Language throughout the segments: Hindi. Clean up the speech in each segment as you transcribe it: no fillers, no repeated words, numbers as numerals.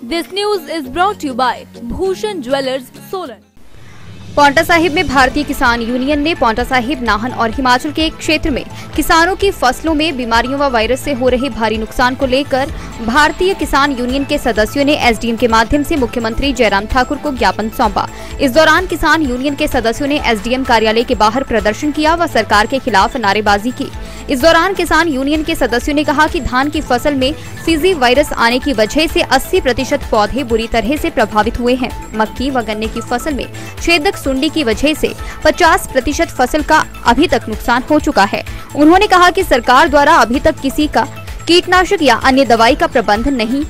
This news is brought to you by Bhushan Jewellers, Solan. Paonta Sahib में भारतीय किसान यूनियन ने पांवटा साहिब, नाहन और हिमाचल के क्षेत्र में किसानों की फसलों में बीमारियों व वायरस से हो रहे भारी नुकसान को लेकर भारतीय किसान यूनियन के सदस्यों ने एसडीएम के माध्यम से मुख्यमंत्री जयराम ठाकुर को ज्ञापन सौंपा। इस दौरान किसान यूनियन के सदस्यों ने एसडीएम कार्यालय के बाहर प्रदर्शन किया व सरकार के खिलाफ नारेबाजी की। इस दौरान किसान यूनियन के सदस्यों ने कहा कि धान की फसल में सीजी वायरस आने की वजह से 80% पौधे बुरी तरह से प्रभावित हुए हैं। मक्की व गन्ने की फसल में छेदक सुंडी की वजह से 50% फसल का अभी तक नुकसान हो चुका है। उन्होंने कहा कि सरकार द्वारा अभी तक किसी का कीटनाशक या अन्य दवाई का प्रबंध नहीं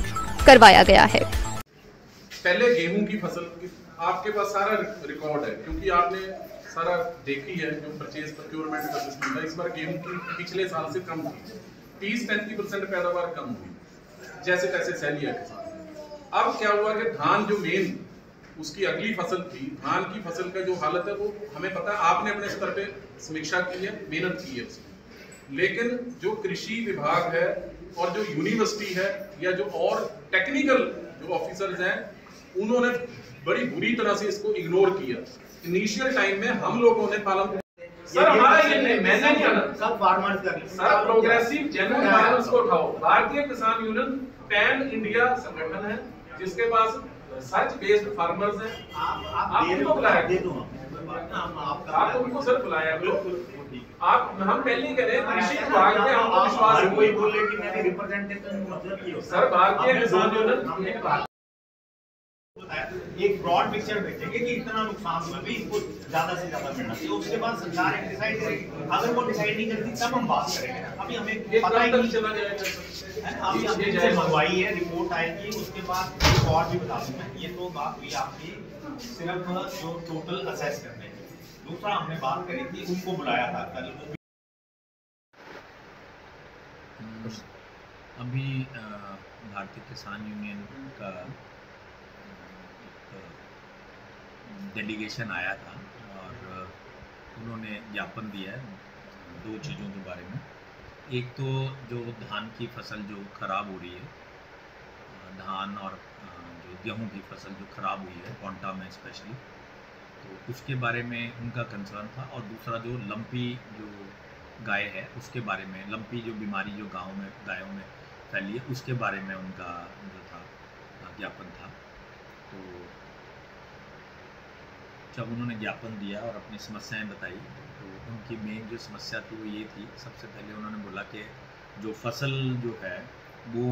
करवाया गया है। पहले गेहूं की फसल आपके पास सारा रिकॉर्ड है, क्योंकि आपने सारा देखी है जो परचेज प्रोक्योरमेंट का सिस्टम था। इस बार गेहूं की पिछले साल से कम थी, 30-35% पैदावार कम हुई, जैसे तैसे सह लिया किसान। अब क्या हुआ कि धान जो मेन उसकी अगली फसल थी, धान की फसल का जो हालत है वो हमें पता है, आपने अपने स्तर पे समीक्षा की है, मेहनत की है उसकी। लेकिन जो कृषि विभाग है और जो यूनिवर्सिटी है या जो और टेक्निकल जो ऑफिसर्स हैं, उन्होंने बड़ी बुरी तरह से इसको इग्नोर किया। इनिशियल टाइम में हम लोगों ने पालन सर हमारा ये नहीं, मैंने नहीं करना, सब फार्मर्स कर सर प्रोग्रेसिव जेन्युइन फार्मर्स को उठाओ। भारतीय किसान यूनियन पैन इंडिया संगठन है जिसके पास सर्च बेस्ड फार्मर्स हैं। आप उनको बुलाया, आप उनको सर बुलाया, आप हम पहले कह रहे हैं कृषि विभाग में हमको विश्वास है। कोई बोले कि मैंने रिप्रेजेंटेटिव सर भारतीय किसान यूनियन एक ब्रॉड पिक्चर देखेंगे कि इतना नुकसान हुआ भी, इसको ज्यादा से ज्यादा मिलना चाहिए। उसके बाद सरकार एक डिसाइड करेगी, अगर वो डिसाइड नहीं करती तब हम बात करेंगे। अभी हमें पता ही नहीं चला जाएगा, अभी हमने मंगवाई है, रिपोर्ट आएगी, उसके बाद और भी बता दूं मैं। ये तो बात हुई आपकी सिर्फ जो टोटल असेस करने की। दूसरा हमने बात करी थी, उनको बुलाया था कल। अभी भारतीय किसान यूनियन का डेलीगेशन आया था और उन्होंने ज्ञापन दिया है दो चीज़ों के बारे में। एक तो जो धान की फसल जो ख़राब हो रही है, धान और जो गेहूं की फसल जो ख़राब हुई है पांवटा में स्पेशली, तो उसके बारे में उनका कंसर्न था। और दूसरा जो लंपी जो गाय है उसके बारे में, लंपी जो बीमारी जो गायों में फैली है उसके बारे में उनका जो था ज्ञापन था। तो जब उन्होंने ज्ञापन दिया और अपनी समस्याएं बताई, तो उनकी मेन जो समस्या थी वो ये थी, सबसे पहले उन्होंने बोला कि जो फसल जो है वो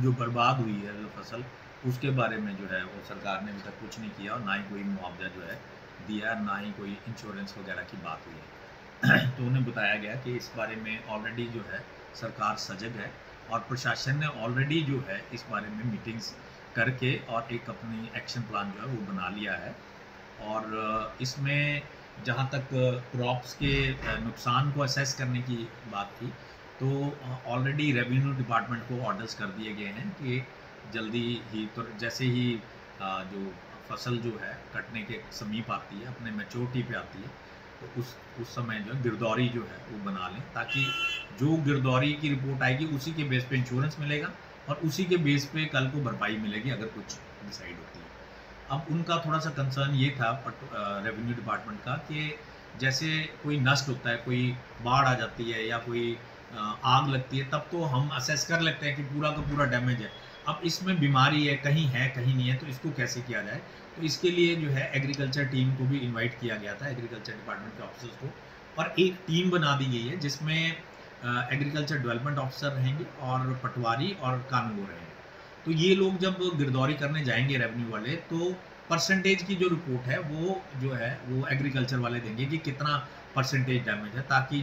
जो बर्बाद हुई है जो फसल, उसके बारे में जो है वो सरकार ने अभी तक कुछ नहीं किया और ना ही कोई मुआवजा जो है दिया, ना ही कोई इंश्योरेंस वगैरह की बात हुई है। तो उन्हें बताया गया कि इस बारे में ऑलरेडी जो है सरकार सजग है और प्रशासन ने ऑलरेडी जो है इस बारे में मीटिंग्स करके और एक अपनी एक्शन प्लान जो है वो बना लिया है। और इसमें जहाँ तक क्रॉप्स के नुकसान को असेस करने की बात थी, तो ऑलरेडी रेवेन्यू डिपार्टमेंट को ऑर्डर्स कर दिए गए हैं कि जल्दी ही, तो जैसे ही जो फसल जो है कटने के समीप आती है, अपने मैच्योरिटी पे आती है, तो उस समय जो गिरदौरी जो है वो बना लें, ताकि जो गिरदौरी की रिपोर्ट आएगी उसी के बेस पे इंश्योरेंस मिलेगा और उसी के बेस पे कल को भरपाई मिलेगी अगर कुछ डिसाइड होती है। अब उनका थोड़ा सा कंसर्न ये था रेवेन्यू डिपार्टमेंट का कि जैसे कोई नष्ट होता है, कोई बाढ़ आ जाती है या कोई आग लगती है, तब तो हम असेस कर लेते हैं कि पूरा का पूरा डैमेज है। अब इसमें बीमारी है, कहीं नहीं है, तो इसको कैसे किया जाए। तो इसके लिए जो है एग्रीकल्चर टीम को भी इन्वाइट किया गया था, एग्रीकल्चर डिपार्टमेंट के ऑफिसर्स को, और एक टीम बना दी गई है जिसमें एग्रीकल्चर डेवलपमेंट ऑफिसर रहेंगे और पटवारी और कानून रहेंगे। तो ये लोग जब गिरदौरी करने जाएंगे रेवेन्यू वाले, तो परसेंटेज की जो रिपोर्ट है वो जो है वो एग्रीकल्चर वाले देंगे कि कितना परसेंटेज डैमेज है, ताकि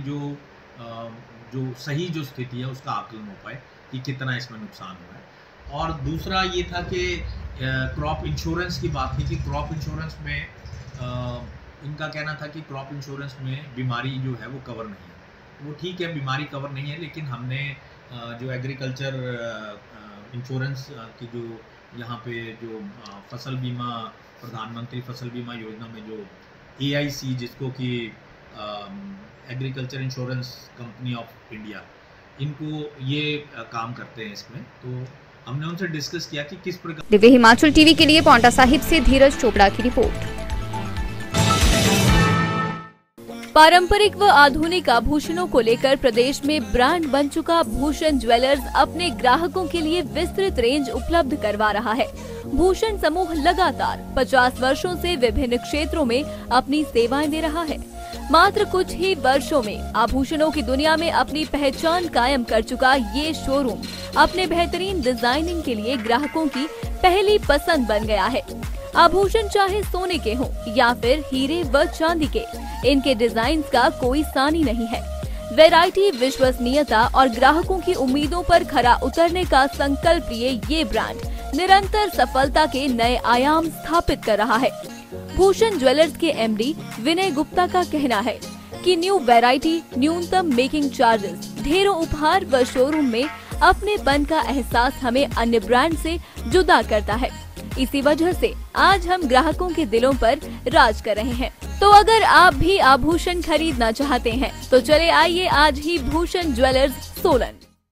जो सही जो स्थिति है उसका आकलन हो पाए कि कितना इसमें नुकसान हुआ है। और दूसरा ये था कि क्रॉप इंश्योरेंस की बात थी कि क्रॉप इंश्योरेंस में इनका कहना था कि क्रॉप इंश्योरेंस में बीमारी जो है वो कवर नहीं है। वो ठीक है, बीमारी कवर नहीं है, लेकिन हमने जो एग्रीकल्चर इंश्योरेंस की जो यहाँ पे जो फसल बीमा, प्रधानमंत्री फसल बीमा योजना में जो AIC, जिसको कि agriculture insurance company of India, इनको ये काम करते हैं इसमें, तो हमने उनसे डिस्कस किया कि किस प्रकार। दिव्य हिमाचल टीवी के लिए पांवटा साहिब से धीरज चोपड़ा की रिपोर्ट। पारंपरिक व आधुनिक आभूषणों को लेकर प्रदेश में ब्रांड बन चुका भूषण ज्वेलर्स अपने ग्राहकों के लिए विस्तृत रेंज उपलब्ध करवा रहा है। भूषण समूह लगातार 50 वर्षों से विभिन्न क्षेत्रों में अपनी सेवाएं दे रहा है। मात्र कुछ ही वर्षों में आभूषणों की दुनिया में अपनी पहचान कायम कर चुका ये शोरूम अपने बेहतरीन डिजाइनिंग के लिए ग्राहकों की पहली पसंद बन गया है। आभूषण चाहे सोने के हों या फिर हीरे व चांदी के, इनके डिजाइन का कोई सानी नहीं है। वैरायटी, विश्वसनीयता और ग्राहकों की उम्मीदों पर खरा उतरने का संकल्प लिए ये ब्रांड निरंतर सफलता के नए आयाम स्थापित कर रहा है। भूषण ज्वेलर्स के एमडी विनय गुप्ता का कहना है कि न्यू वैरायटी, न्यूनतम मेकिंग चार्जेस, ढेरों उपहार व शोरूम में अपनेपन का एहसास हमें अन्य ब्रांड से जुदा करता है। इसी वजह से आज हम ग्राहकों के दिलों पर राज कर रहे हैं। तो अगर आप भी आभूषण खरीदना चाहते हैं तो चले आइए आज ही भूषण ज्वेलर्स सोलन।